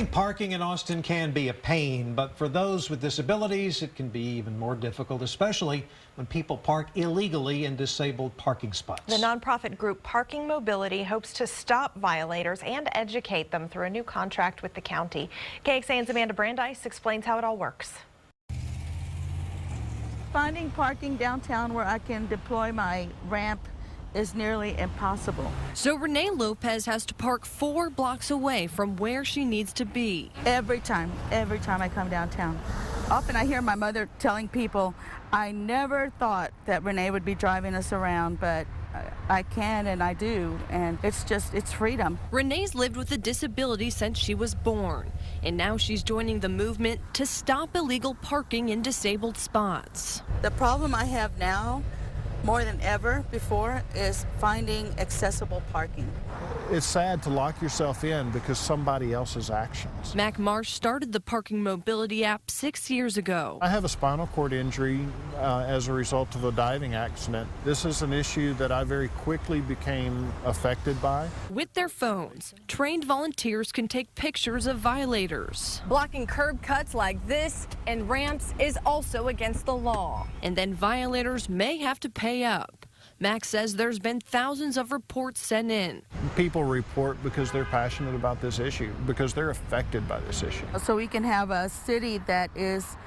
Finding parking in Austin can be a pain, but for those with disabilities, it can be even more difficult, especially when people park illegally in disabled parking spots. The nonprofit group Parking Mobility hopes to stop violators and educate them through a new contract with the county. KXAN's Amanda Brandeis explains how it all works. Finding parking downtown where I can deploy my ramp is nearly impossible. So Renee Lopez has to park 4 blocks away from where she needs to be. Every time I come downtown. Often I hear my mother telling people, I never thought that Renee would be driving us around, but I can and I do, and it's freedom. Renee's lived with a disability since she was born, and now she's joining the movement to stop illegal parking in disabled spots. The problem I have now, more than ever before, is finding accessible parking. It's sad to lock yourself in because somebody else's actions. Mac Marsh started the Parking Mobility app 6 years ago. I have a spinal cord injury as a result of a diving accident. This is an issue that I very quickly became affected by. With their phones, trained volunteers can take pictures of violators. Blocking curb cuts like this and ramps is also against the law. And then violators may have to pay up. Max says there's been thousands of reports sent in. People report because they're passionate about this issue, because they're affected by this issue. So we can have a city that is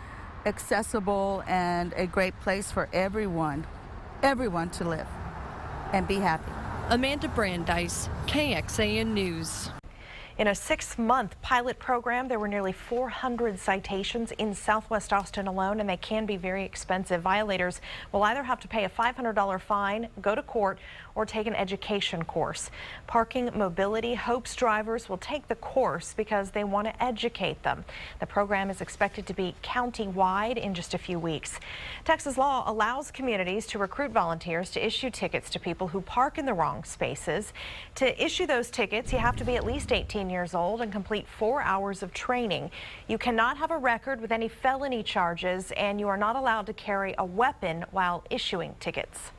accessible and a great place for everyone to live and be happy. Amanda Brandeis, KXAN News. In a 6-month pilot program, there were nearly 400 citations in Southwest Austin alone, and they can be very expensive. Violators will either have to pay a $500 fine, go to court, or take an education course. Parking Mobility hopes drivers will take the course because they want to educate them. The program is expected to be county-wide in just a few weeks. Texas law allows communities to recruit volunteers to issue tickets to people who park in the wrong spaces. To issue those tickets, you have to be at least 18 years old and complete 4 hours of training. You cannot have a record with any felony charges, and you are not allowed to carry a weapon while issuing tickets.